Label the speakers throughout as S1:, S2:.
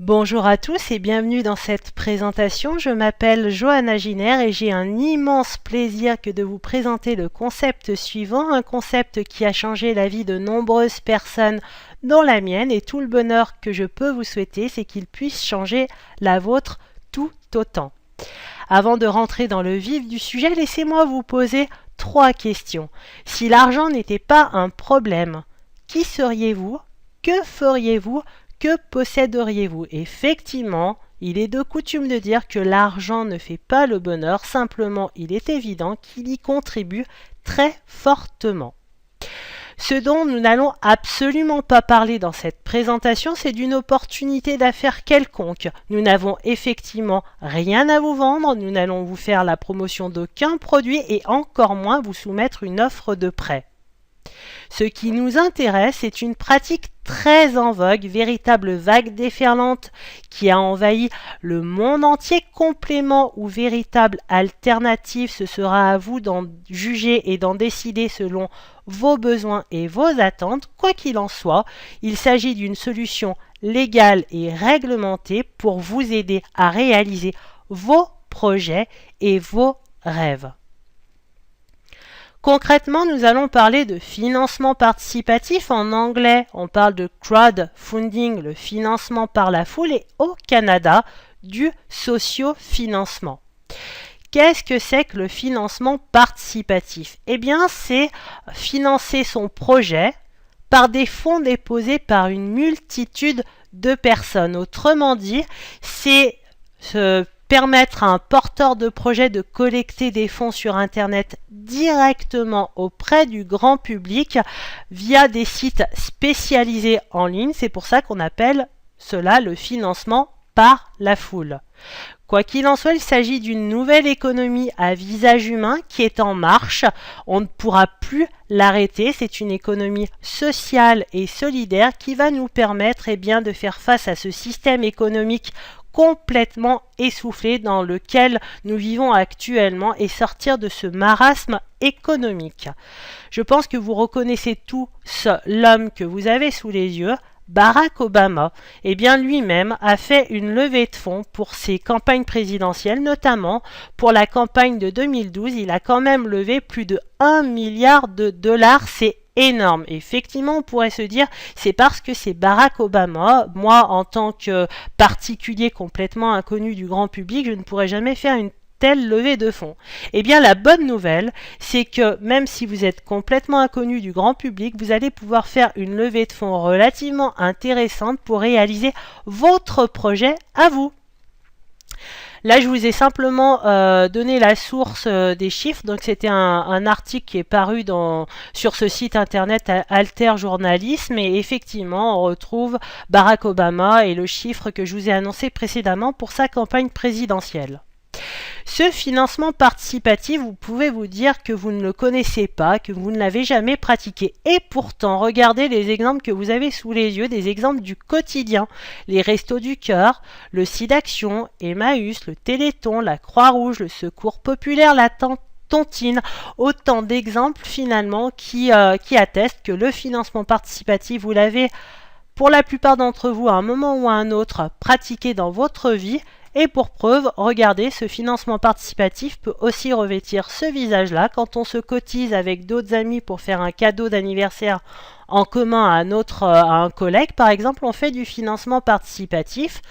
S1: Bonjour à tous et bienvenue dans cette présentation. Je m'appelle Johanna Giner et j'ai un immense plaisir que de vous présenter le concept suivant, un concept qui a changé la vie de nombreuses personnes dont la mienne, et tout le bonheur que je peux vous souhaiter, c'est qu'il puisse changer la vôtre tout autant. Avant de rentrer dans le vif du sujet, laissez-moi vous poser 3 questions. Si l'argent n'était pas un problème, qui seriez-vous? Que feriez-vous? Que posséderiez-vous? Effectivement, il est de coutume de dire que l'argent ne fait pas le bonheur, simplement il est évident qu'il y contribue très fortement. Ce dont nous n'allons absolument pas parler dans cette présentation, c'est d'une opportunité d'affaires quelconque. Nous n'avons effectivement rien à vous vendre, nous n'allons vous faire la promotion d'aucun produit et encore moins vous soumettre une offre de prêt. Ce qui nous intéresse est une pratique très en vogue, véritable vague déferlante qui a envahi le monde entier. Complément ou véritable alternative, ce sera à vous d'en juger et d'en décider selon vos besoins et vos attentes. Quoi qu'il en soit, il s'agit d'une solution légale et réglementée pour vous aider à réaliser vos projets et vos rêves. Concrètement, nous allons parler de financement participatif. En anglais, on parle de crowdfunding, le financement par la foule, et au Canada, du socio-financement. Qu'est-ce que c'est que le financement participatif? Eh bien, c'est financer son projet par des fonds déposés par une multitude de personnes. Autrement dit, c'est permettre à un porteur de projet de collecter des fonds sur Internet directement auprès du grand public via des sites spécialisés en ligne. C'est pour ça qu'on appelle cela le financement par la foule. Quoi qu'il en soit, il s'agit d'une nouvelle économie à visage humain qui est en marche. On ne pourra plus l'arrêter. C'est une économie sociale et solidaire qui va nous permettre de faire face à ce système économique complètement essoufflé dans lequel nous vivons actuellement et sortir de ce marasme économique. Je pense que vous reconnaissez tous l'homme que vous avez sous les yeux, Barack Obama. Eh bien, lui-même a fait une levée de fonds pour ses campagnes présidentielles, notamment pour la campagne de 2012. Il a quand même levé plus de 1 milliard de dollars. C'est énorme. Effectivement, on pourrait se dire, c'est parce que c'est Barack Obama. Moi, en tant que particulier complètement inconnu du grand public, je ne pourrais jamais faire une telle levée de fonds. Eh bien, la bonne nouvelle, c'est que même si vous êtes complètement inconnu du grand public, vous allez pouvoir faire une levée de fonds relativement intéressante pour réaliser votre projet à vous. Là, je vous ai simplement donné la source des chiffres. Donc, c'était un article qui est paru sur ce site internet Alter Journalisme. Et effectivement, on retrouve Barack Obama et le chiffre que je vous ai annoncé précédemment pour sa campagne présidentielle. Ce financement participatif, vous pouvez vous dire que vous ne le connaissez pas, que vous ne l'avez jamais pratiqué. Et pourtant, regardez les exemples que vous avez sous les yeux, des exemples du quotidien. Les Restos du Cœur, le SIDAction, Emmaüs, le Téléthon, la Croix-Rouge, le Secours Populaire, la Tontine. Autant d'exemples finalement qui attestent que le financement participatif, vous l'avez pour la plupart d'entre vous à un moment ou à un autre pratiqué dans votre vie. Et pour preuve, regardez, ce financement participatif peut aussi revêtir ce visage-là quand on se cotise avec d'autres amis pour faire un cadeau d'anniversaire en commun à un collègue. Par exemple, on fait du financement participatif.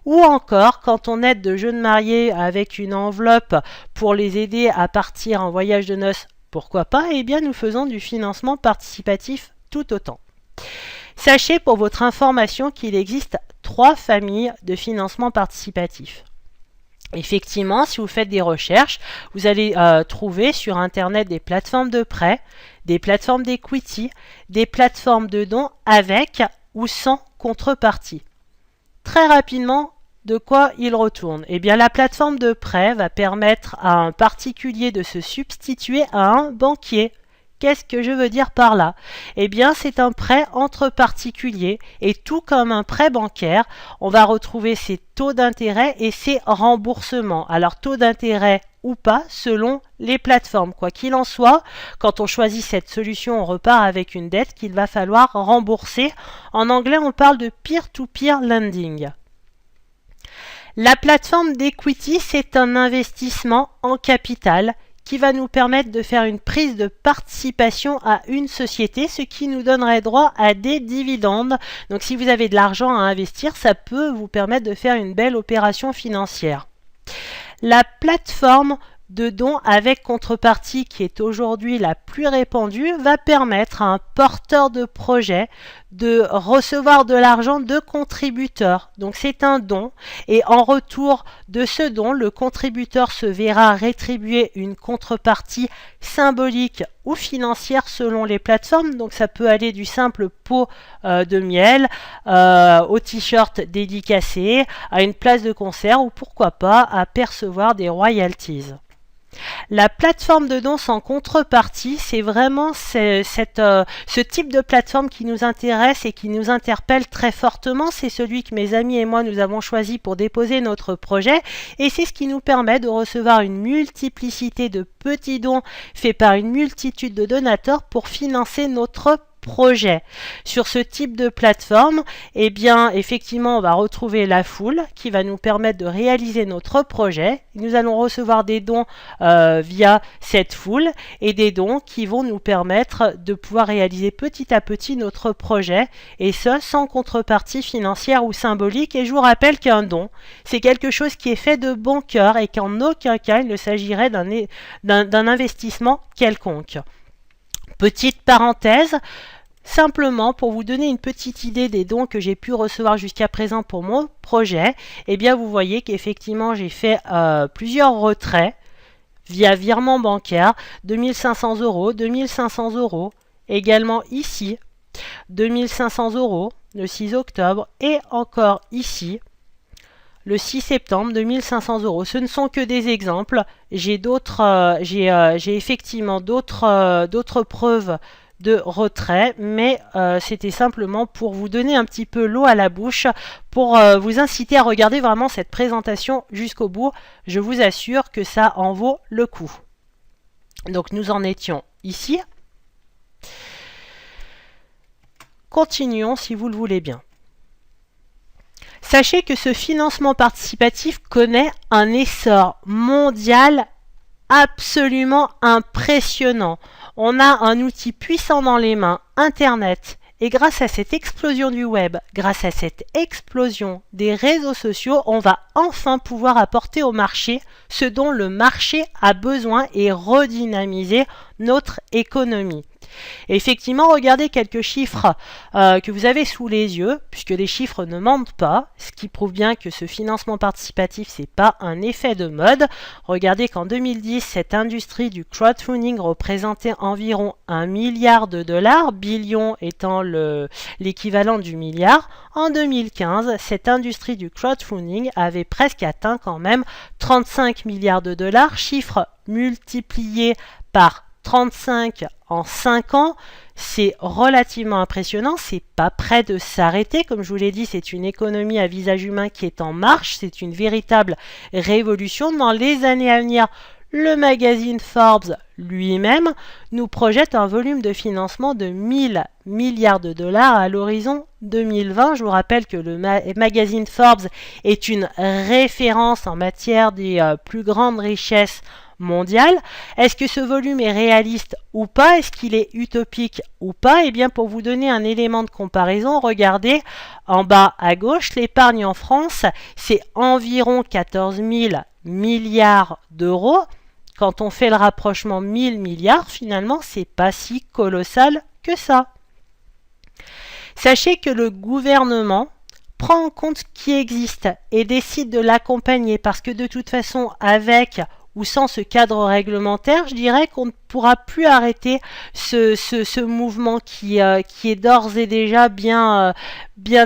S1: Ou encore, quand on aide de jeunes mariés avec une enveloppe pour les aider à partir en voyage de noces, pourquoi pas? Eh bien, nous faisons du financement participatif tout autant. Sachez pour votre information qu'il existe 3 familles de financement participatif. Effectivement, si vous faites des recherches, vous allez trouver sur Internet des plateformes de prêt, des plateformes d'equity, des plateformes de dons avec ou sans contrepartie. Très rapidement, de quoi il retourne? Eh bien, la plateforme de prêt va permettre à un particulier de se substituer à un banquier. Qu'est-ce que je veux dire par là? Eh bien, c'est un prêt entre particuliers et tout comme un prêt bancaire, on va retrouver ses taux d'intérêt et ses remboursements. Alors, taux d'intérêt ou pas selon les plateformes. Quoi qu'il en soit, quand on choisit cette solution, on repart avec une dette qu'il va falloir rembourser. En anglais, on parle de peer-to-peer lending. La plateforme d'equity, c'est un investissement en capital qui va nous permettre de faire une prise de participation à une société, ce qui nous donnerait droit à des dividendes. Donc si vous avez de l'argent à investir, ça peut vous permettre de faire une belle opération financière. La plateforme de dons avec contrepartie, qui est aujourd'hui la plus répandue, va permettre à un porteur de projet de recevoir de l'argent de contributeurs. Donc c'est un don et en retour de ce don, le contributeur se verra rétribuer une contrepartie symbolique ou financière selon les plateformes. Donc ça peut aller du simple pot de miel au t-shirt dédicacé, à une place de concert ou pourquoi pas à percevoir des royalties. La plateforme de dons sans contrepartie, c'est vraiment ce type de plateforme qui nous intéresse et qui nous interpelle très fortement. C'est celui que mes amis et moi nous avons choisi pour déposer notre projet et c'est ce qui nous permet de recevoir une multiplicité de petits dons faits par une multitude de donateurs pour financer notre projet. Sur ce type de plateforme, eh bien, effectivement, on va retrouver la foule qui va nous permettre de réaliser notre projet. Nous allons recevoir des dons via cette foule et des dons qui vont nous permettre de pouvoir réaliser petit à petit notre projet et ce, sans contrepartie financière ou symbolique. Et je vous rappelle qu'un don, c'est quelque chose qui est fait de bon cœur et qu'en aucun cas il ne s'agirait d'un investissement quelconque. Petite parenthèse, simplement pour vous donner une petite idée des dons que j'ai pu recevoir jusqu'à présent pour mon projet, eh bien vous voyez qu'effectivement j'ai fait plusieurs retraits via virement bancaire, 2500 euros, 2500 euros, également ici, 2500 euros le 6 octobre et encore ici, le 6 septembre, 2500 euros. Ce ne sont que des exemples. J'ai effectivement d'autres preuves de retrait, mais c'était simplement pour vous donner un petit peu l'eau à la bouche, pour vous inciter à regarder vraiment cette présentation jusqu'au bout. Je vous assure que ça en vaut le coup. Donc nous en étions ici. Continuons si vous le voulez bien. Sachez que ce financement participatif connaît un essor mondial absolument impressionnant. On a un outil puissant dans les mains, Internet, et grâce à cette explosion du web, grâce à cette explosion des réseaux sociaux, on va enfin pouvoir apporter au marché ce dont le marché a besoin et redynamiser notre économie. Et effectivement, regardez quelques chiffres que vous avez sous les yeux, puisque les chiffres ne mentent pas, ce qui prouve bien que ce financement participatif, c'est pas un effet de mode. Regardez qu'en 2010, cette industrie du crowdfunding représentait environ 1 milliard de dollars, billion étant l'équivalent du milliard. En 2015, cette industrie du crowdfunding avait presque atteint quand même 35 milliards de dollars, chiffre multiplié par 35 en 5 ans, c'est relativement impressionnant, c'est pas prêt de s'arrêter. Comme je vous l'ai dit, c'est une économie à visage humain qui est en marche, c'est une véritable révolution. Dans les années à venir, le magazine Forbes lui-même nous projette un volume de financement de 1000 milliards de dollars à l'horizon 2020. Je vous rappelle que le magazine Forbes est une référence en matière des plus grandes richesses mondiale. Est-ce que ce volume est réaliste ou pas? Est-ce qu'il est utopique ou pas? Eh bien, pour vous donner un élément de comparaison, regardez en bas à gauche, l'épargne en France, c'est environ 14 000 milliards d'euros. Quand on fait le rapprochement 1000 milliards, finalement, c'est pas si colossal que ça. Sachez que le gouvernement prend en compte ce qui existe et décide de l'accompagner parce que de toute façon, avec ou sans ce cadre réglementaire, je dirais qu'on ne pourra plus arrêter ce mouvement qui est d'ores et déjà bien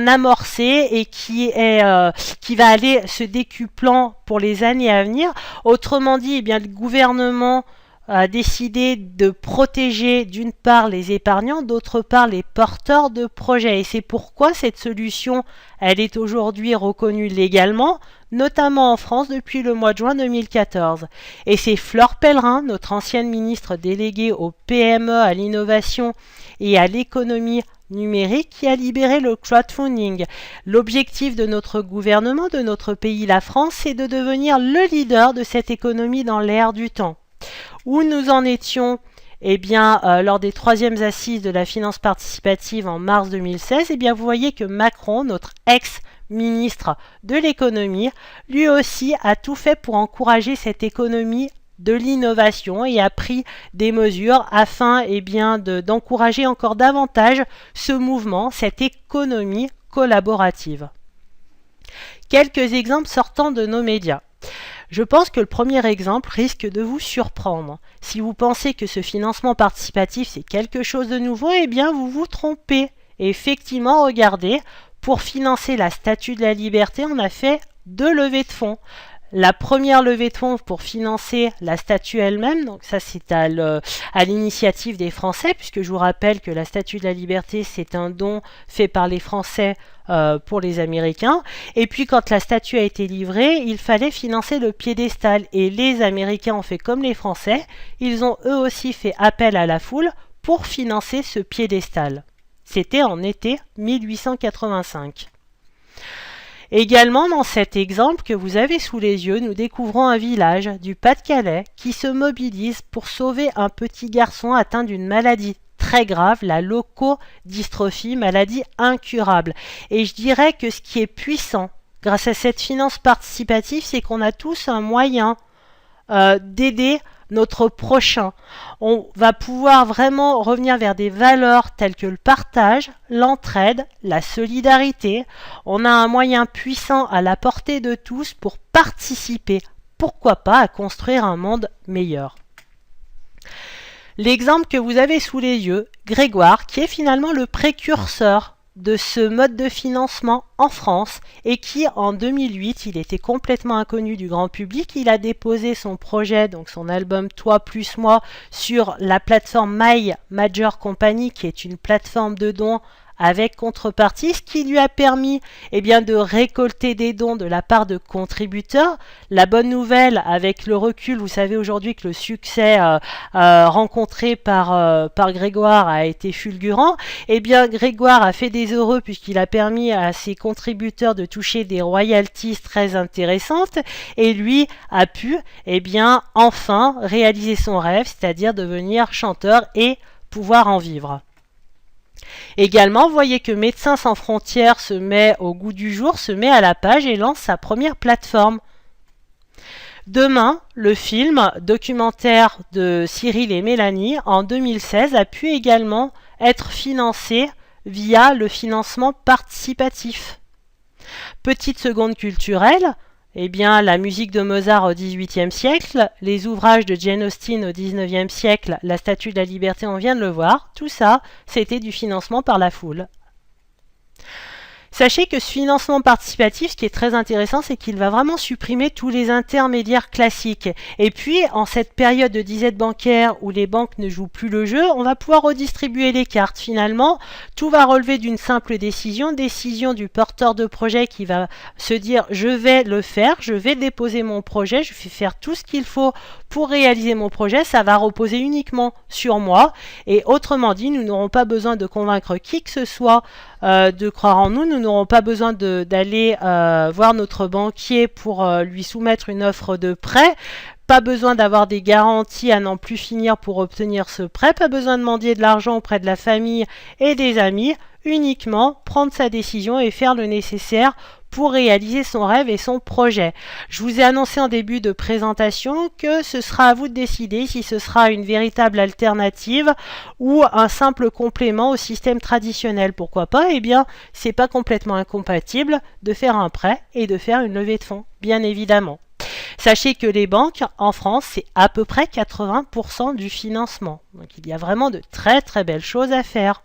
S1: amorcé et qui va aller se décuplant pour les années à venir. Autrement dit, eh bien, le gouvernement a décidé de protéger d'une part les épargnants, d'autre part les porteurs de projets. Et c'est pourquoi cette solution, elle est aujourd'hui reconnue légalement, notamment en France depuis le mois de juin 2014. Et c'est Fleur Pellerin, notre ancienne ministre déléguée aux PME, à l'innovation et à l'économie numérique, qui a libéré le crowdfunding. L'objectif de notre gouvernement, de notre pays, la France, c'est de devenir le leader de cette économie dans l'ère du temps. Où nous en étions lors des 3e assises de la finance participative en mars 2016, vous voyez que Macron, notre ex-ministre de l'économie, lui aussi a tout fait pour encourager cette économie de l'innovation et a pris des mesures afin d'encourager encore davantage ce mouvement, cette économie collaborative. Quelques exemples sortant de nos médias. Je pense que le premier exemple risque de vous surprendre. Si vous pensez que ce financement participatif c'est quelque chose de nouveau, vous vous trompez. Et effectivement, regardez, pour financer la Statue de la Liberté, on a fait 2 levées de fonds. La première levée de fonds pour financer la statue elle-même, donc ça c'est à l'initiative des Français, puisque je vous rappelle que la Statue de la Liberté c'est un don fait par les Français pour les Américains. Et puis quand la statue a été livrée, il fallait financer le piédestal. Et les Américains ont fait comme les Français, ils ont eux aussi fait appel à la foule pour financer ce piédestal. C'était en été 1885. Également, dans cet exemple que vous avez sous les yeux, nous découvrons un village du Pas-de-Calais qui se mobilise pour sauver un petit garçon atteint d'une maladie très grave, la leucodystrophie, maladie incurable. Et je dirais que ce qui est puissant grâce à cette finance participative, c'est qu'on a tous un moyen d'aider notre prochain. On va pouvoir vraiment revenir vers des valeurs telles que le partage, l'entraide, la solidarité. On a un moyen puissant à la portée de tous pour participer, pourquoi pas, à construire un monde meilleur. L'exemple que vous avez sous les yeux, Grégoire, qui est finalement le précurseur de ce mode de financement en France et qui en 2008, il était complètement inconnu du grand public. Il a déposé son projet, donc son album Toi plus moi, sur la plateforme My Major Company, qui est une plateforme de dons avec contrepartie, ce qui lui a permis de récolter des dons de la part de contributeurs. La bonne nouvelle, avec le recul, vous savez aujourd'hui que le succès rencontré par Grégoire a été fulgurant. Grégoire a fait des heureux puisqu'il a permis à ses contributeurs de toucher des royalties très intéressantes et lui a pu enfin réaliser son rêve, c'est-à-dire devenir chanteur et pouvoir en vivre. Également, vous voyez que Médecins sans frontières se met au goût du jour, se met à la page et lance sa première plateforme. Demain, le film documentaire de Cyril et Mélanie en 2016 a pu également être financé via le financement participatif. Petite seconde culturelle, la musique de Mozart au XVIIIe siècle, les ouvrages de Jane Austen au XIXe siècle, la Statue de la Liberté, on vient de le voir, tout ça, c'était du financement par la foule. Sachez que ce financement participatif, ce qui est très intéressant, c'est qu'il va vraiment supprimer tous les intermédiaires classiques. Et puis, en cette période de disette bancaire où les banques ne jouent plus le jeu, on va pouvoir redistribuer les cartes. Finalement, tout va relever d'une simple décision du porteur de projet qui va se dire « je vais le faire, je vais déposer mon projet, je vais faire tout ce qu'il faut pour réaliser mon projet, ça va reposer uniquement sur moi. » Et autrement dit, nous n'aurons pas besoin de convaincre qui que ce soit de croire en nous, nous n'aurons pas besoin d'aller voir notre banquier pour lui soumettre une offre de prêt, pas besoin d'avoir des garanties à n'en plus finir pour obtenir ce prêt, pas besoin de mendier de l'argent auprès de la famille et des amis, uniquement prendre sa décision et faire le nécessaire pour réaliser son rêve et son projet. Je vous ai annoncé en début de présentation que ce sera à vous de décider si ce sera une véritable alternative ou un simple complément au système traditionnel. Pourquoi pas? C'est pas complètement incompatible de faire un prêt et de faire une levée de fonds, bien évidemment. Sachez que les banques en France, c'est à peu près 80% du financement. Donc il y a vraiment de très très belles choses à faire.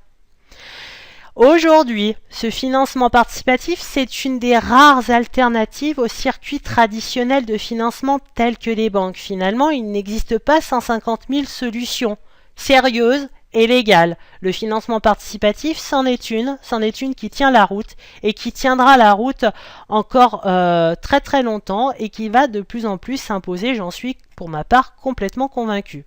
S1: Aujourd'hui, ce financement participatif, c'est une des rares alternatives aux circuits traditionnels de financement tels que les banques. Finalement, il n'existe pas 150 000 solutions sérieuses et légales. Le financement participatif, c'en est une qui tient la route et qui tiendra la route encore très très longtemps et qui va de plus en plus s'imposer, j'en suis pour ma part complètement convaincue.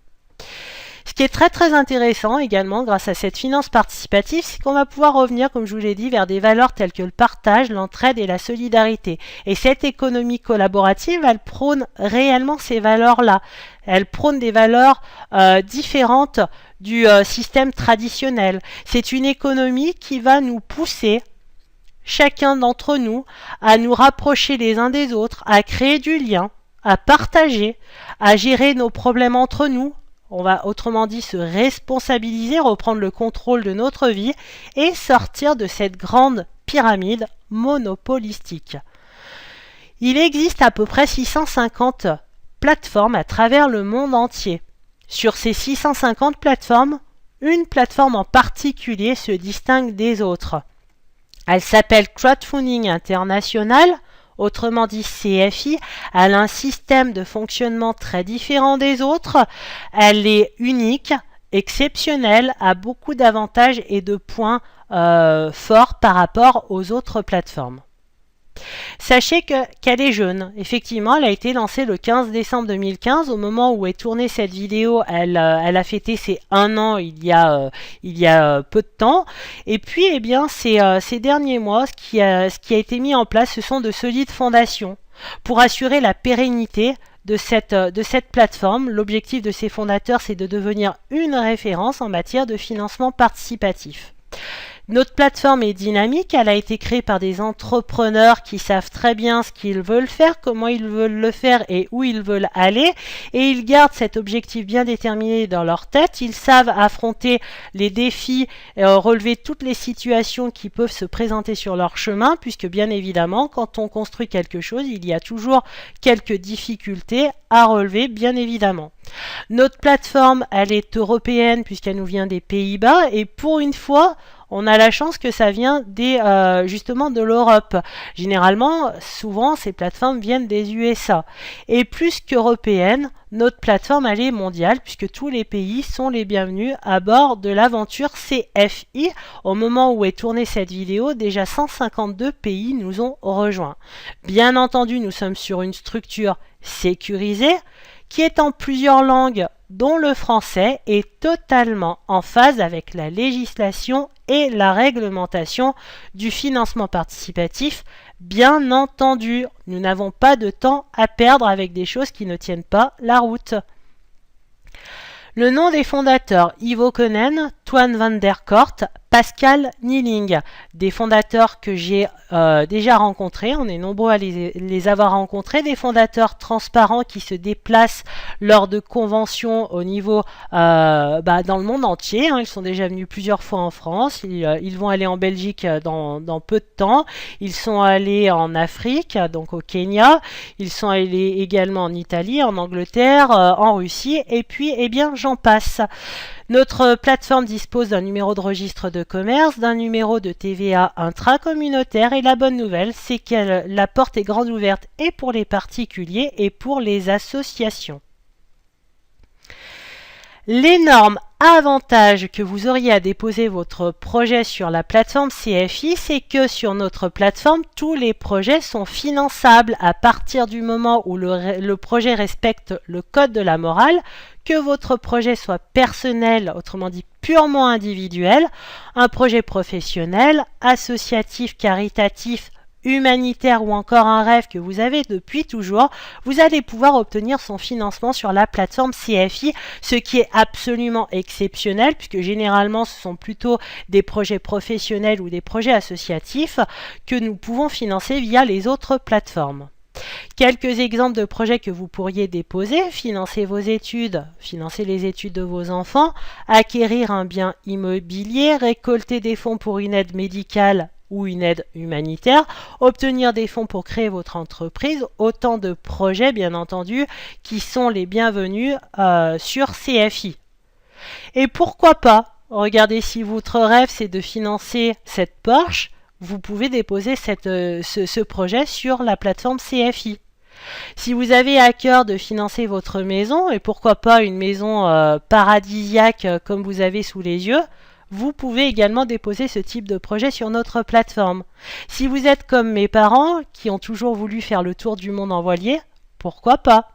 S1: Ce qui est très très intéressant également grâce à cette finance participative, c'est qu'on va pouvoir revenir, comme je vous l'ai dit, vers des valeurs telles que le partage, l'entraide et la solidarité. Et cette économie collaborative, elle prône réellement ces valeurs-là. Elle prône des valeurs différentes du système traditionnel. C'est une économie qui va nous pousser, chacun d'entre nous, à nous rapprocher les uns des autres, à créer du lien, à partager, à gérer nos problèmes entre nous. On va autrement dit se responsabiliser, reprendre le contrôle de notre vie et sortir de cette grande pyramide monopolistique. Il existe à peu près 650 plateformes à travers le monde entier. Sur ces 650 plateformes, une plateforme en particulier se distingue des autres. Elle s'appelle Crowdfunding International, autrement dit CFI. Elle a un système de fonctionnement très différent des autres. Elle est unique, exceptionnelle, a beaucoup d'avantages et de points forts par rapport aux autres plateformes. Sachez qu'elle est jeune. Effectivement, elle a été lancée le 15 décembre 2015. Au moment où est tournée cette vidéo, elle a fêté ses 1 an il y a peu de temps. Et puis, eh bien, ces derniers mois, ce qui a été mis en place, ce sont de solides fondations pour assurer la pérennité de cette plateforme. L'objectif de ses fondateurs, c'est de devenir une référence en matière de financement participatif. Notre plateforme est dynamique, elle a été créée par des entrepreneurs qui savent très bien ce qu'ils veulent faire, comment ils veulent le faire et où ils veulent aller, et ils gardent cet objectif bien déterminé dans leur tête. Ils savent affronter les défis, relever toutes les situations qui peuvent se présenter sur leur chemin, puisque bien évidemment, quand on construit quelque chose, il y a toujours quelques difficultés à relever, bien évidemment. Notre plateforme, elle est européenne puisqu'elle nous vient des Pays-Bas, et pour une fois, on a la chance que ça vient justement de l'Europe. Généralement, souvent, ces plateformes viennent des USA. Et plus qu'européenne, notre plateforme, elle est mondiale, puisque tous les pays sont les bienvenus à bord de l'aventure CFI. Au moment où est tournée cette vidéo, déjà 152 pays nous ont rejoints. Bien entendu, nous sommes sur une structure sécurisée, qui est en plusieurs langues, dont le français, est totalement en phase avec la législation et la réglementation du financement participatif. Bien entendu, nous n'avons pas de temps à perdre avec des choses qui ne tiennent pas la route. Le nom des fondateurs: Ivo Konen, Toine van der Kort, Pascal Nieling, des fondateurs que j'ai déjà rencontrés. On est nombreux à les avoir rencontrés, des fondateurs transparents qui se déplacent lors de conventions au niveau dans le monde entier. Ils sont déjà venus plusieurs fois en France, ils vont aller en Belgique dans peu de temps, ils sont allés en Afrique, donc au Kenya, ils sont allés également en Italie, en Angleterre, en Russie, et puis eh bien j'en passe. Notre plateforme dispose d'un numéro de registre de commerce, d'un numéro de TVA intracommunautaire, et la bonne nouvelle, c'est que la porte est grande ouverte et pour les particuliers et pour les associations. L'énorme avantage que vous auriez à déposer votre projet sur la plateforme CFI, c'est que sur notre plateforme, tous les projets sont finançables à partir du moment où le projet respecte le code de la morale, que votre projet soit personnel, autrement dit purement individuel, un projet professionnel, associatif, caritatif, humanitaire ou encore un rêve que vous avez depuis toujours, vous allez pouvoir obtenir son financement sur la plateforme CFI, ce qui est absolument exceptionnel puisque généralement ce sont plutôt des projets professionnels ou des projets associatifs que nous pouvons financer via les autres plateformes. Quelques exemples de projets que vous pourriez déposer: financer vos études, financer les études de vos enfants, acquérir un bien immobilier, récolter des fonds pour une aide médicale ou une aide humanitaire, obtenir des fonds pour créer votre entreprise, autant de projets bien entendu qui sont les bienvenus sur CFI. Et pourquoi pas regardez, si votre rêve c'est de financer cette Porsche, vous pouvez déposer ce projet sur la plateforme CFI. Si vous avez à cœur de financer votre maison, et pourquoi pas une maison paradisiaque comme vous avez sous les yeux, vous pouvez également déposer ce type de projet sur notre plateforme. Si vous êtes comme mes parents, qui ont toujours voulu faire le tour du monde en voilier, pourquoi pas?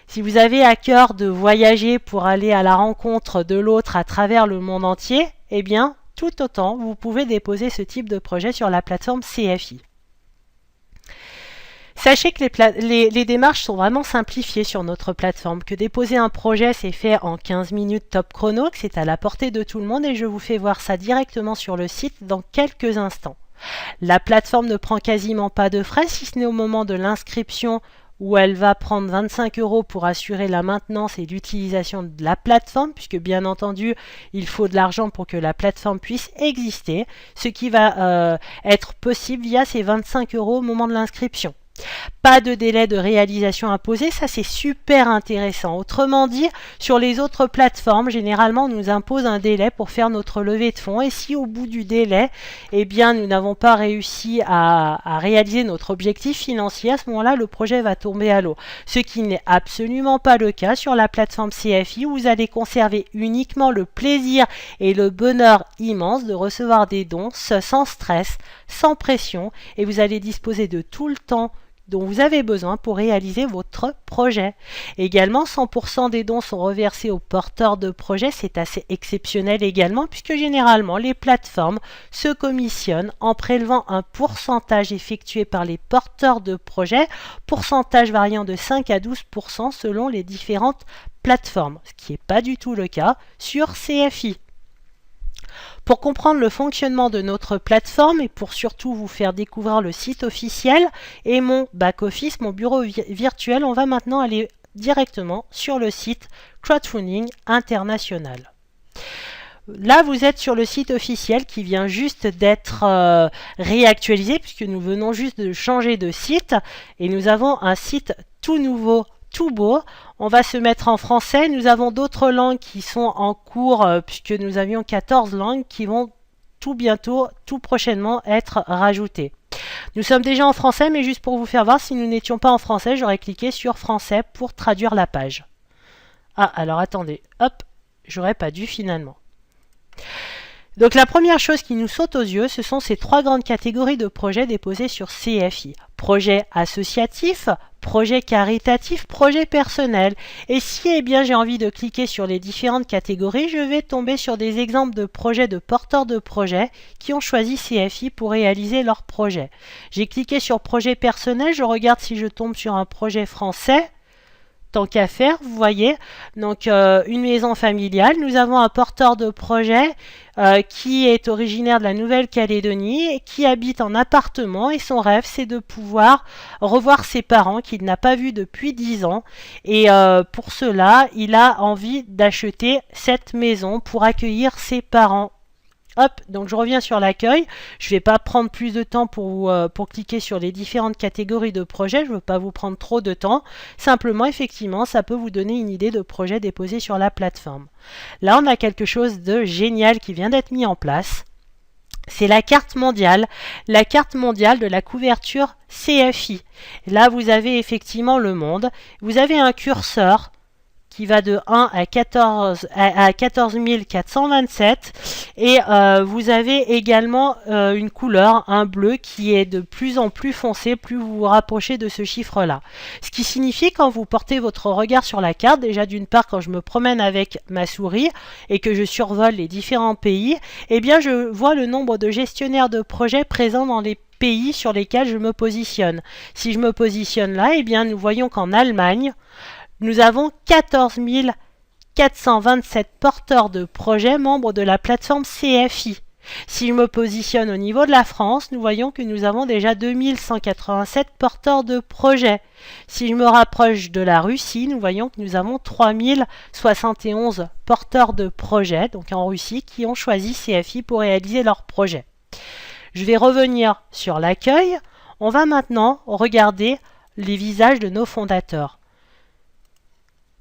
S1: Si vous avez à cœur de voyager pour aller à la rencontre de l'autre à travers le monde entier, eh bien, tout autant, vous pouvez déposer ce type de projet sur la plateforme CFI. Sachez que les démarches sont vraiment simplifiées sur notre plateforme, que déposer un projet c'est fait en 15 minutes top chrono, que c'est à la portée de tout le monde et je vous fais voir ça directement sur le site dans quelques instants. La plateforme ne prend quasiment pas de frais, si ce n'est au moment de l'inscription où elle va prendre 25 € pour assurer la maintenance et l'utilisation de la plateforme, puisque bien entendu, il faut de l'argent pour que la plateforme puisse exister, ce qui va être possible via ces 25 € au moment de l'inscription. Pas de délai de réalisation imposé, ça c'est super intéressant. Autrement dit, sur les autres plateformes, généralement on nous impose un délai pour faire notre levée de fonds et si au bout du délai, eh bien nous n'avons pas réussi à réaliser notre objectif financier, à ce moment-là le projet va tomber à l'eau. Ce qui n'est absolument pas le cas sur la plateforme CFI où vous allez conserver uniquement le plaisir et le bonheur immense de recevoir des dons sans stress, sans pression et vous allez disposer de tout le temps dont vous avez besoin pour réaliser votre projet. Également, 100% des dons sont reversés aux porteurs de projets, c'est assez exceptionnel également puisque généralement les plateformes se commissionnent en prélevant un pourcentage effectué par les porteurs de projets, pourcentage variant de 5 à 12% selon les différentes plateformes, ce qui n'est pas du tout le cas sur CFI. Pour comprendre le fonctionnement de notre plateforme et pour surtout vous faire découvrir le site officiel et mon back-office, mon bureau virtuel, on va maintenant aller directement sur le site Crowdfunding International. Là, vous êtes sur le site officiel qui vient juste d'être réactualisé puisque nous venons juste de changer de site et nous avons un site tout nouveau, tout beau. On va se mettre en français. Nous avons d'autres langues qui sont en cours puisque nous avions 14 langues qui vont tout bientôt, tout prochainement être rajoutées. Nous sommes déjà en français, mais juste pour vous faire voir, si nous n'étions pas en français, j'aurais cliqué sur français pour traduire la page. Ah, alors attendez, hop, j'aurais pas dû finalement. Donc la première chose qui nous saute aux yeux, ce sont ces trois grandes catégories de projets déposés sur CFI. Projet associatif, projet caritatif, projet personnel. Et si eh bien, j'ai envie de cliquer sur les différentes catégories, je vais tomber sur des exemples de projets de porteurs de projets qui ont choisi CFI pour réaliser leur projet. J'ai cliqué sur projet personnel, je regarde si je tombe sur un projet français. Tant qu'à faire, vous voyez, donc une maison familiale, nous avons un porteur de projet qui est originaire de la Nouvelle-Calédonie et qui habite en appartement et son rêve c'est de pouvoir revoir ses parents qu'il n'a pas vus depuis 10 ans et pour cela il a envie d'acheter cette maison pour accueillir ses parents. Hop, donc je reviens sur l'accueil. Je ne vais pas prendre plus de temps pour cliquer sur les différentes catégories de projets. Je ne veux pas vous prendre trop de temps. Simplement, effectivement, ça peut vous donner une idée de projet déposé sur la plateforme. Là, on a quelque chose de génial qui vient d'être mis en place. C'est la carte mondiale de la couverture CFI. Là, vous avez effectivement le monde. Vous avez un curseur qui va de 1 à 14 427 et vous avez également une couleur, un bleu qui est de plus en plus foncé plus vous vous rapprochez de ce chiffre là, ce qui signifie quand vous portez votre regard sur la carte, déjà d'une part quand je me promène avec ma souris et que je survole les différents pays, eh bien je vois le nombre de gestionnaires de projets présents dans les pays sur lesquels je me positionne. Si je me positionne là, eh bien nous voyons qu'en Allemagne nous avons 14 427 porteurs de projets membres de la plateforme CFI. Si je me positionne au niveau de la France, nous voyons que nous avons déjà 2187 porteurs de projets. Si je me rapproche de la Russie, nous voyons que nous avons 3071 porteurs de projets, donc en Russie, qui ont choisi CFI pour réaliser leur projet. Je vais revenir sur l'accueil. On va maintenant regarder les visages de nos fondateurs.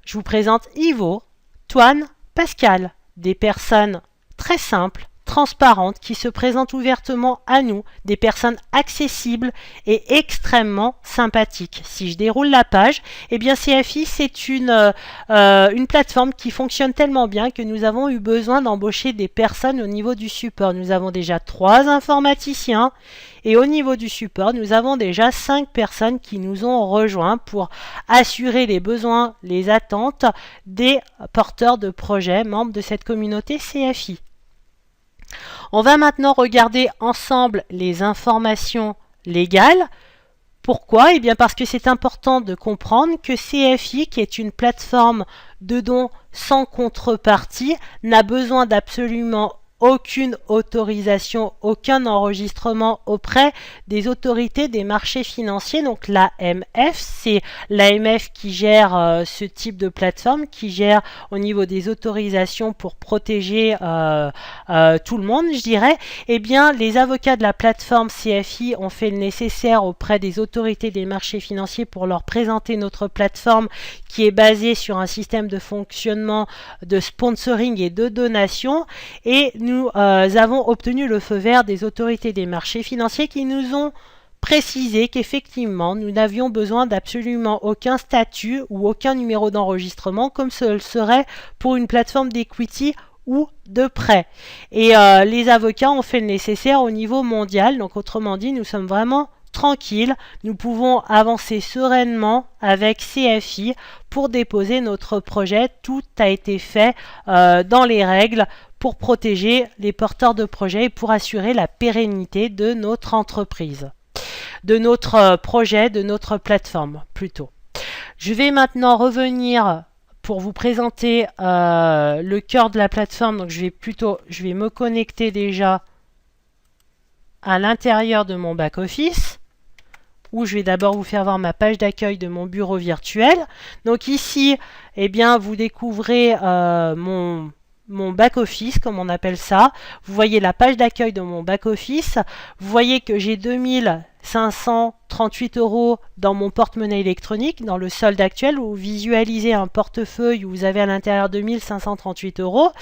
S1: Je vous présente Ivo, Toine, Pascal, des personnes très simples, transparentes, qui se présentent ouvertement à nous, des personnes accessibles et extrêmement sympathiques. Si je déroule la page, eh bien CFI, c'est une plateforme qui fonctionne tellement bien que nous avons eu besoin d'embaucher des personnes au niveau du support. Nous avons déjà 3 informaticiens et au niveau du support, nous avons déjà 5 personnes qui nous ont rejoints pour assurer les besoins, les attentes des porteurs de projets, membres de cette communauté CFI. On va maintenant regarder ensemble les informations légales. Pourquoi? Eh bien parce que c'est important de comprendre que CFI, qui est une plateforme de dons sans contrepartie, n'a besoin d'absolument aucune autorisation, aucun enregistrement auprès des autorités des marchés financiers. Donc l'AMF, c'est l'AMF qui gère ce type de plateforme, qui gère au niveau des autorisations pour protéger tout le monde, je dirais. Eh bien, les avocats de la plateforme CFI ont fait le nécessaire auprès des autorités des marchés financiers pour leur présenter notre plateforme qui est basée sur un système de fonctionnement de sponsoring et de donation. Et nous avons obtenu le feu vert des autorités des marchés financiers qui nous ont précisé qu'effectivement, nous n'avions besoin d'absolument aucun statut ou aucun numéro d'enregistrement comme ce le serait pour une plateforme d'equity ou de prêt. Et les avocats ont fait le nécessaire au niveau mondial. Donc autrement dit, nous sommes vraiment tranquilles. Nous pouvons avancer sereinement avec CFI pour déposer notre projet. Tout a été fait dans les règles pour protéger les porteurs de projets et pour assurer la pérennité de notre entreprise, de notre projet, de notre plateforme plutôt. Je vais maintenant revenir pour vous présenter le cœur de la plateforme. Donc je vais me connecter déjà à l'intérieur de mon back-office, où je vais d'abord vous faire voir ma page d'accueil de mon bureau virtuel. Donc ici, eh bien, vous découvrez mon back-office, comme on appelle ça. Vous voyez la page d'accueil de mon back-office. Vous voyez que j'ai 2538 € dans mon porte-monnaie électronique, dans le solde actuel, où vous visualisez un portefeuille où vous avez à l'intérieur 2538 €.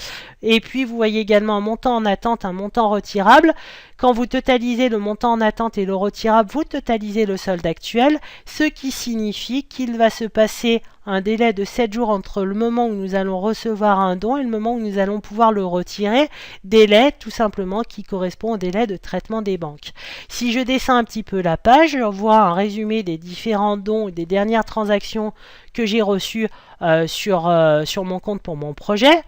S1: Et puis, vous voyez également un montant en attente, un montant retirable. Quand vous totalisez le montant en attente et le retirable, vous totalisez le solde actuel, ce qui signifie qu'il va se passer un délai de 7 jours entre le moment où nous allons recevoir un don et le moment où nous allons pouvoir le retirer. Délai tout simplement qui correspond au délai de traitement des banques. Si je descends un petit peu la page, on voit un résumé des différents dons et des dernières transactions que j'ai reçues sur mon compte pour mon projet.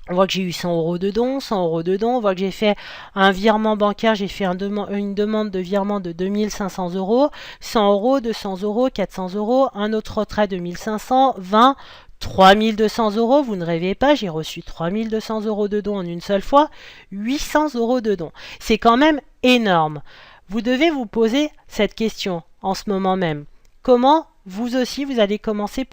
S1: On voit que j'ai eu 100 € de dons, 100 € de dons. On voit que j'ai fait un virement bancaire, j'ai fait une demande de virement de 2500 €, 100 €, 200 €, 400 €, un autre retrait de 1500, 20, 3200 €, vous ne rêvez pas, j'ai reçu 3200 € de dons en une seule fois, 800 € de dons. C'est quand même énorme. Vous devez vous poser cette question en ce moment même. Comment vous aussi, vous allez commencer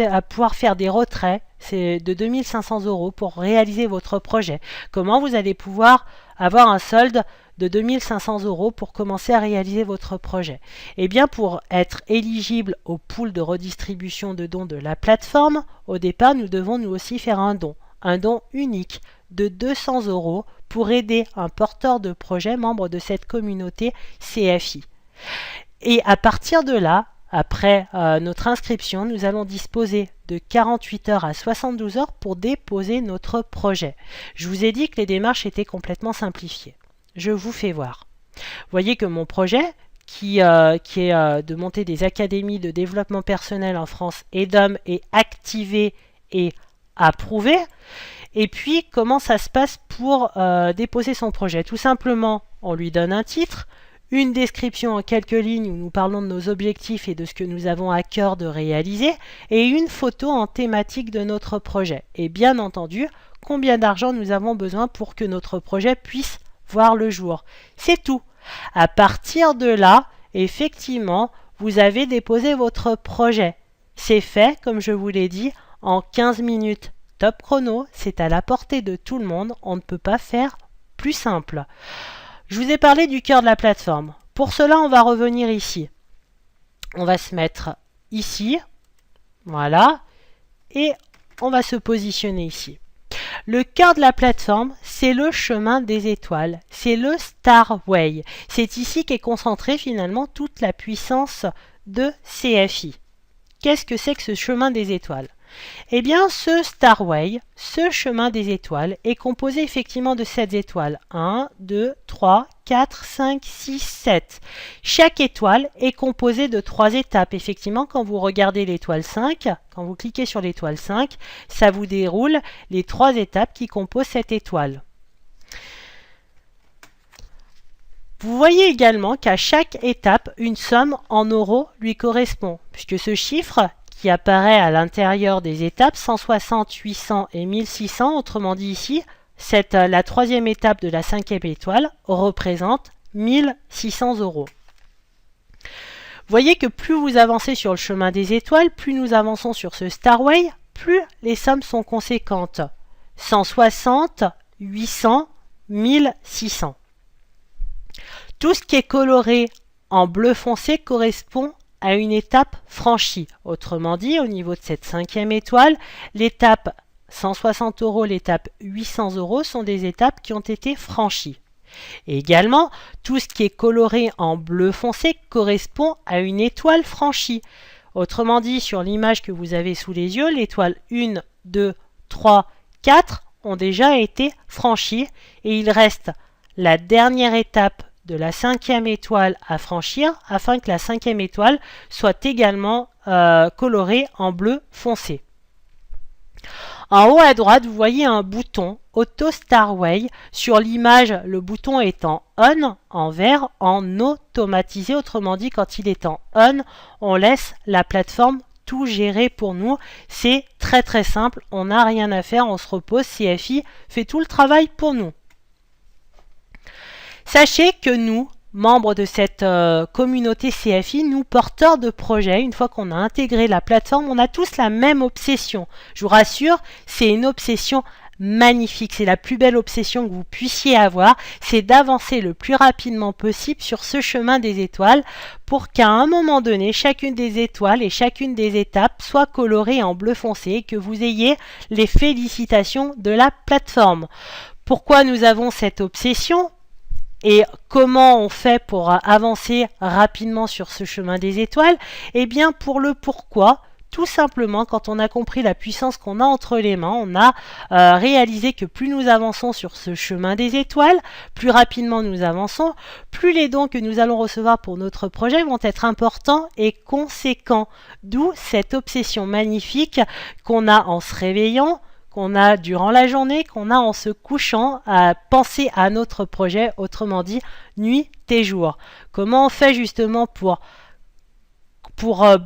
S1: à pouvoir faire des retraits de 2500 € pour réaliser votre projet? Comment vous allez pouvoir avoir un solde de 2500 € pour commencer à réaliser votre projet? Eh bien, pour être éligible au pool de redistribution de dons de la plateforme, au départ, nous devons nous aussi faire un don unique de 200 € pour aider un porteur de projet membre de cette communauté CFI. Et à partir de là, après notre inscription, nous allons disposer de 48 heures à 72 heures pour déposer notre projet. Je vous ai dit que les démarches étaient complètement simplifiées. Je vous fais voir. Vous voyez que mon projet, qui est de monter des académies de développement personnel en France, EDOM, est activé et approuvé. Et puis, comment ça se passe pour déposer son projet? Tout simplement, on lui donne un titre, une description en quelques lignes où nous parlons de nos objectifs et de ce que nous avons à cœur de réaliser, et une photo en thématique de notre projet. Et bien entendu, combien d'argent nous avons besoin pour que notre projet puisse voir le jour. C'est tout. À partir de là, effectivement, vous avez déposé votre projet. C'est fait, comme je vous l'ai dit, en 15 minutes. Top chrono, c'est à la portée de tout le monde, on ne peut pas faire plus simple. Je vous ai parlé du cœur de la plateforme. Pour cela, on va revenir ici. On va se mettre ici, voilà, et on va se positionner ici. Le cœur de la plateforme, c'est le chemin des étoiles, c'est le Starway. C'est ici qu'est concentrée finalement toute la puissance de CFI. Qu'est-ce que c'est que ce chemin des étoiles? Eh bien, ce Starway, ce chemin des étoiles, est composé effectivement de 7 étoiles. 1, 2, 3, 4, 5, 6, 7. Chaque étoile est composée de 3 étapes. Effectivement, quand vous regardez l'étoile 5, quand vous cliquez sur l'étoile 5, ça vous déroule les 3 étapes qui composent cette étoile. Vous voyez également qu'à chaque étape, une somme en euros lui correspond, puisque ce chiffre qui apparaît à l'intérieur des étapes, 160, 800 et 1600, autrement dit ici, la troisième étape de la 5e étoile représente 1600 euros. Vous voyez que plus vous avancez sur le chemin des étoiles, plus nous avançons sur ce Starway, plus les sommes sont conséquentes. 160, 800, 1600. Tout ce qui est coloré en bleu foncé correspond à une étape franchie. Autrement dit, au niveau de cette 5e étoile, l'étape 160 euros, l'étape 800 euros sont des étapes qui ont été franchies. Et également, tout ce qui est coloré en bleu foncé correspond à une étoile franchie. Autrement dit, sur l'image que vous avez sous les yeux, l'étoile 1, 2, 3, 4 ont déjà été franchies et il reste la dernière étape de la 5e étoile à franchir afin que la 5e étoile soit également colorée en bleu foncé. En haut à droite, vous voyez un bouton Auto Starway. Sur l'image, le bouton est en on, en vert, en automatisé. Autrement dit, quand il est en on, on laisse la plateforme tout gérer pour nous. C'est très très simple, on n'a rien à faire, on se repose, CFI fait tout le travail pour nous. Sachez que nous, membres de cette communauté CFI, nous porteurs de projets, une fois qu'on a intégré la plateforme, on a tous la même obsession. Je vous rassure, c'est une obsession magnifique, c'est la plus belle obsession que vous puissiez avoir, c'est d'avancer le plus rapidement possible sur ce chemin des étoiles pour qu'à un moment donné, chacune des étoiles et chacune des étapes soit colorée en bleu foncé et que vous ayez les félicitations de la plateforme. Pourquoi nous avons cette obsession ? Et comment on fait pour avancer rapidement sur ce chemin des étoiles? Eh bien, pour le pourquoi, tout simplement, quand on a compris la puissance qu'on a entre les mains, on a réalisé que plus nous avançons sur ce chemin des étoiles, plus rapidement nous avançons, plus les dons que nous allons recevoir pour notre projet vont être importants et conséquents. D'où cette obsession magnifique qu'on a en se réveillant, qu'on a durant la journée, qu'on a en se couchant à penser à notre projet, autrement dit, nuit et jour. Comment on fait justement pour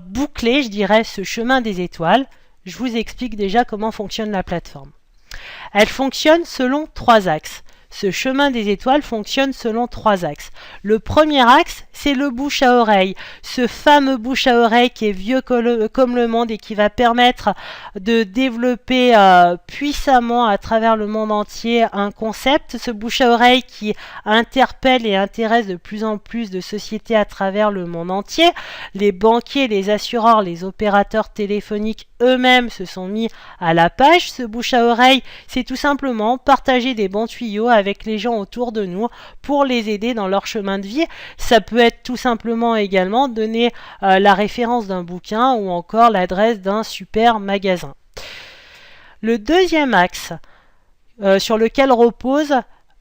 S1: boucler, je dirais, ce chemin des étoiles? Je vous explique déjà comment fonctionne la plateforme. Elle fonctionne selon 3 axes. Ce chemin des étoiles fonctionne selon 3 axes. Le premier axe, c'est le bouche à oreille. Ce fameux bouche à oreille qui est vieux comme le monde et qui va permettre de développer puissamment à travers le monde entier un concept. Ce bouche à oreille qui interpelle et intéresse de plus en plus de sociétés à travers le monde entier. Les banquiers, les assureurs, les opérateurs téléphoniques eux-mêmes se sont mis à la page. Ce bouche à oreille, c'est tout simplement partager des bons tuyaux avec les gens autour de nous pour les aider dans leur chemin de vie. Ça peut être tout simplement également donner la référence d'un bouquin ou encore l'adresse d'un super magasin. Le deuxième axe sur lequel repose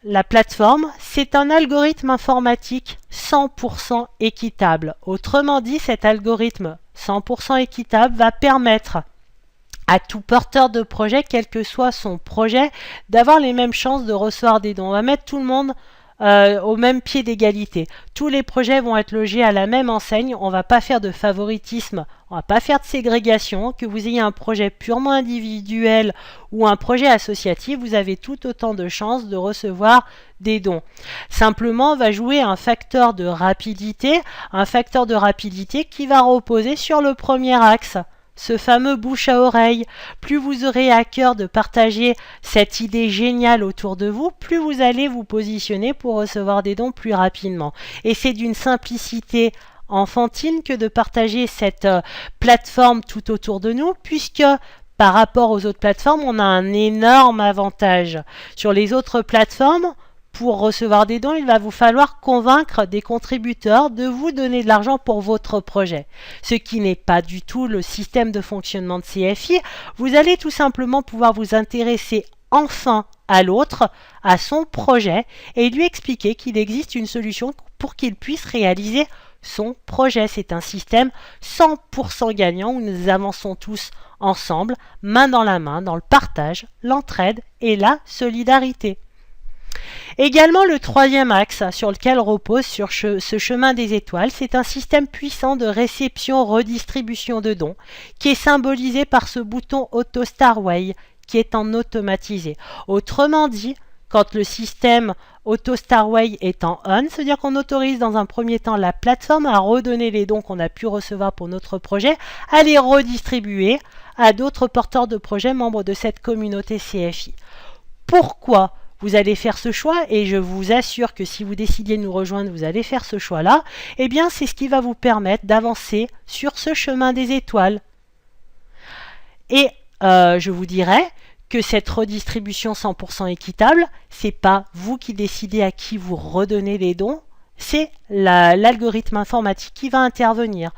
S1: la plateforme, c'est un algorithme informatique 100% équitable. Autrement dit, cet algorithme 100% équitable va permettre à tout porteur de projet, quel que soit son projet, d'avoir les mêmes chances de recevoir des dons. On va mettre tout le monde au même pied d'égalité. Tous les projets vont être logés à la même enseigne. On ne va pas faire de favoritisme, on ne va pas faire de ségrégation. Que vous ayez un projet purement individuel ou un projet associatif, vous avez tout autant de chances de recevoir des dons. Simplement, on va jouer un facteur de rapidité qui va reposer sur le premier axe. Ce fameux bouche à oreille. Plus vous aurez à cœur de partager cette idée géniale autour de vous, plus vous allez vous positionner pour recevoir des dons plus rapidement. Et c'est d'une simplicité enfantine que de partager cette plateforme tout autour de nous, puisque par rapport aux autres plateformes, on a un énorme avantage. Sur les autres plateformes, pour recevoir des dons, il va vous falloir convaincre des contributeurs de vous donner de l'argent pour votre projet. Ce qui n'est pas du tout le système de fonctionnement de CFI. Vous allez tout simplement pouvoir vous intéresser enfin à l'autre, à son projet, et lui expliquer qu'il existe une solution pour qu'il puisse réaliser son projet. C'est un système 100% gagnant où nous avançons tous ensemble, main dans la main, dans le partage, l'entraide et la solidarité. Également, le troisième axe sur lequel repose sur ce chemin des étoiles, c'est un système puissant de réception-redistribution de dons qui est symbolisé par ce bouton Auto Starway qui est en automatisé. Autrement dit, quand le système Auto Starway est en on, c'est-à-dire qu'on autorise dans un premier temps la plateforme à redonner les dons qu'on a pu recevoir pour notre projet, à les redistribuer à d'autres porteurs de projets membres de cette communauté CFI. Pourquoi vous allez faire ce choix, et je vous assure que si vous décidiez de nous rejoindre, vous allez faire ce choix-là, eh bien c'est ce qui va vous permettre d'avancer sur ce chemin des étoiles. Et je vous dirais que cette redistribution 100% équitable, c'est pas vous qui décidez à qui vous redonnez les dons, c'est l'algorithme informatique qui va intervenir.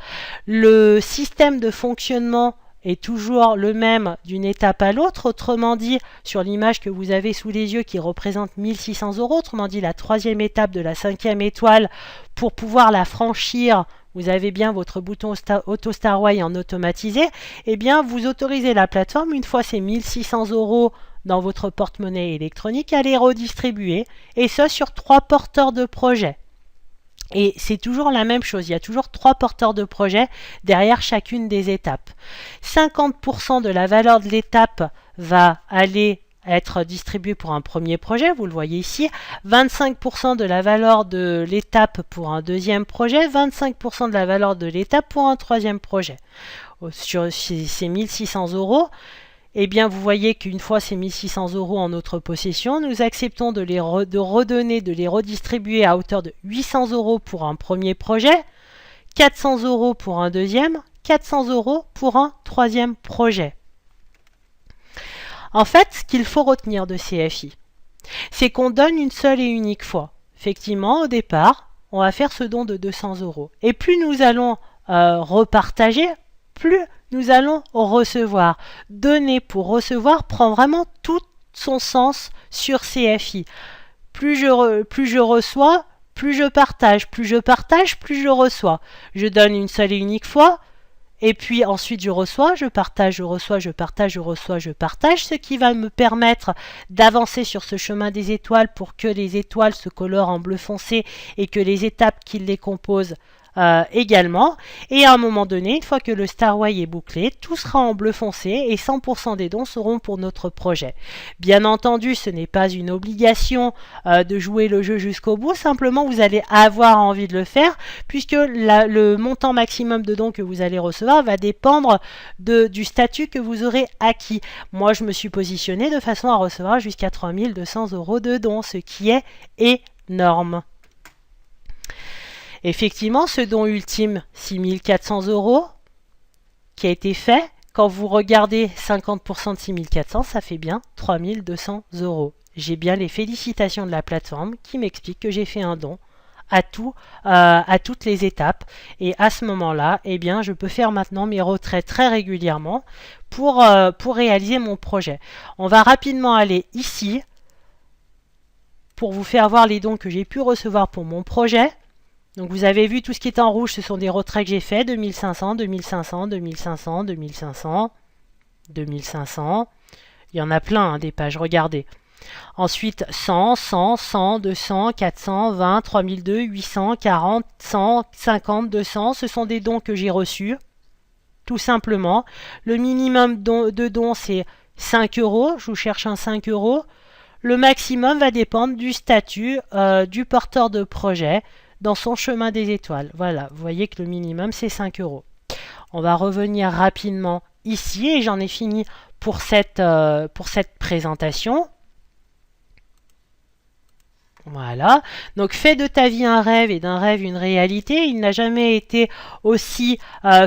S1: Le système de fonctionnement est toujours le même d'une étape à l'autre, autrement dit, sur l'image que vous avez sous les yeux qui représente 1600 €, autrement dit la troisième étape de la cinquième étoile, pour pouvoir la franchir, vous avez bien votre bouton Auto Starway en automatisé, et bien vous autorisez la plateforme, une fois ces 1600 € dans votre porte-monnaie électronique, à les redistribuer, et ça sur 3 porteurs de projet. Et c'est toujours la même chose, il y a toujours 3 porteurs de projet derrière chacune des étapes. 50% de la valeur de l'étape va aller être distribuée pour un premier projet, vous le voyez ici, 25% de la valeur de l'étape pour un deuxième projet, 25% de la valeur de l'étape pour un troisième projet. Sur ces 1600 €, eh bien, vous voyez qu'une fois ces 1600 € en notre possession, nous acceptons de les redistribuer à hauteur de 800 € pour un premier projet, 400 € pour un deuxième, 400 € pour un troisième projet. En fait, ce qu'il faut retenir de CFI, c'est qu'on donne une seule et unique fois. Effectivement, au départ, on va faire ce don de 200 €. Et plus nous allons repartager, plus nous allons recevoir. Donner pour recevoir prend vraiment tout son sens sur CFI. Plus je reçois, plus je partage. Plus je partage, plus je reçois. Je donne une seule et unique fois, et puis ensuite je reçois, je partage, je reçois, je partage, je reçois, je partage, ce qui va me permettre d'avancer sur ce chemin des étoiles pour que les étoiles se colorent en bleu foncé et que les étapes qui les composent également, et à un moment donné, une fois que le Starway est bouclé, tout sera en bleu foncé et 100% des dons seront pour notre projet. Bien entendu, ce n'est pas une obligation de jouer le jeu jusqu'au bout, simplement vous allez avoir envie de le faire, puisque le montant maximum de dons que vous allez recevoir va dépendre du statut que vous aurez acquis. Moi, je me suis positionné de façon à recevoir jusqu'à 3200 € de dons, ce qui est énorme. Effectivement, ce don ultime, 6400 €, qui a été fait, quand vous regardez 50% de 6400, ça fait bien 3200 €. J'ai bien les félicitations de la plateforme qui m'explique que j'ai fait un don à toutes les étapes. Et à ce moment-là, eh bien, je peux faire maintenant mes retraits très régulièrement pour réaliser mon projet. On va rapidement aller ici pour vous faire voir les dons que j'ai pu recevoir pour mon projet. Donc vous avez vu tout ce qui est en rouge, ce sont des retraits que j'ai fait, 2500, 2500, 2500, 2500, 2500. Il y en a plein des pages, regardez. Ensuite 100, 100, 100, 200, 400, 20, 3002, 800, 40, 100, 50, 200. Ce sont des dons que j'ai reçus, tout simplement. Le minimum de dons c'est 5 €, je vous cherche un 5 €. Le maximum va dépendre du statut du porteur de projet dans son chemin des étoiles. Voilà, vous voyez que le minimum c'est 5 €. On va revenir rapidement ici et j'en ai fini pour cette présentation. Voilà, donc fais de ta vie un rêve et d'un rêve une réalité. Il n'a jamais été aussi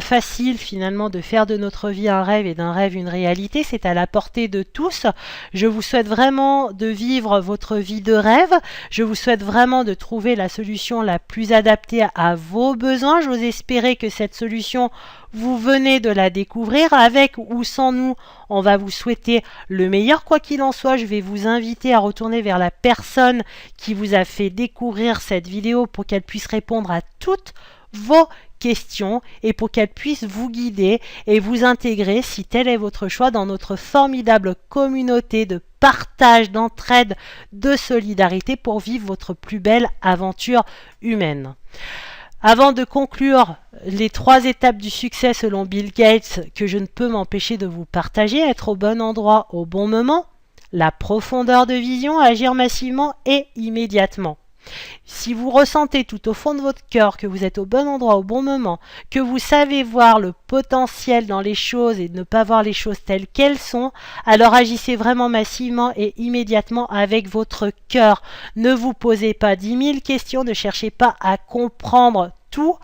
S1: facile finalement de faire de notre vie un rêve et d'un rêve une réalité. C'est à la portée de tous. Je vous souhaite vraiment de vivre votre vie de rêve. Je vous souhaite vraiment de trouver la solution la plus adaptée à vos besoins. J'ose espérer que cette solution, vous venez de la découvrir. Avec ou sans nous, on va vous souhaiter le meilleur. Quoi qu'il en soit, je vais vous inviter à retourner vers la personne qui vous a fait découvrir cette vidéo pour qu'elle puisse répondre à toutes vos questions et pour qu'elle puisse vous guider et vous intégrer, si tel est votre choix, dans notre formidable communauté de partage, d'entraide, de solidarité pour vivre votre plus belle aventure humaine. Avant de conclure les 3 étapes du succès selon Bill Gates que je ne peux m'empêcher de vous partager, être au bon endroit au bon moment, la profondeur de vision, agir massivement et immédiatement. Si vous ressentez tout au fond de votre cœur que vous êtes au bon endroit au bon moment, que vous savez voir le potentiel dans les choses et ne pas voir les choses telles qu'elles sont, alors agissez vraiment massivement et immédiatement avec votre cœur. Ne vous posez pas 10 000 questions, ne cherchez pas à comprendre tout.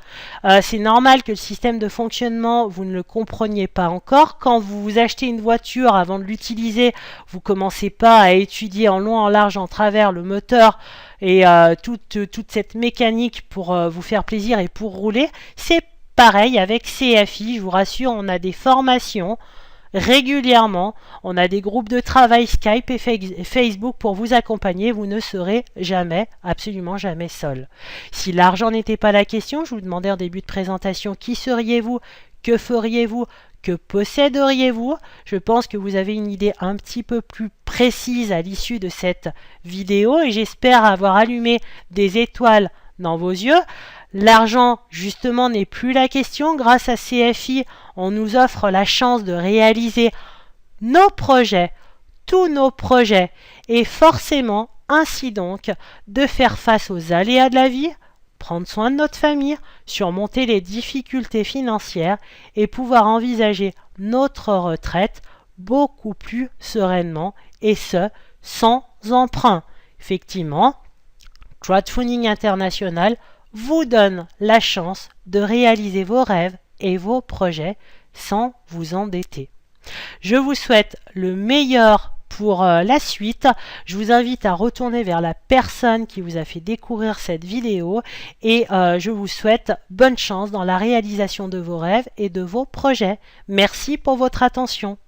S1: C'est normal que le système de fonctionnement, vous ne le compreniez pas encore. Quand vous achetez une voiture, avant de l'utiliser, vous commencez pas à étudier en long, en large, en travers le moteur et toute cette mécanique pour vous faire plaisir et pour rouler. C'est pareil avec CFI, je vous rassure, on a des formations régulièrement, on a des groupes de travail Skype et Facebook pour vous accompagner, vous ne serez jamais, absolument jamais seul. Si l'argent n'était pas la question, je vous demandais en début de présentation qui seriez-vous, que feriez-vous, que posséderiez-vous. Je pense que vous avez une idée un petit peu plus précise à l'issue de cette vidéo et j'espère avoir allumé des étoiles dans vos yeux. L'argent, justement, n'est plus la question. Grâce à CFI, on nous offre la chance de réaliser nos projets, tous nos projets, et forcément, ainsi donc, de faire face aux aléas de la vie, prendre soin de notre famille, surmonter les difficultés financières et pouvoir envisager notre retraite beaucoup plus sereinement, et ce, sans emprunt. Effectivement, Crowdfunding International vous donne la chance de réaliser vos rêves et vos projets sans vous endetter. Je vous souhaite le meilleur pour la suite. Je vous invite à retourner vers la personne qui vous a fait découvrir cette vidéo et je vous souhaite bonne chance dans la réalisation de vos rêves et de vos projets. Merci pour votre attention.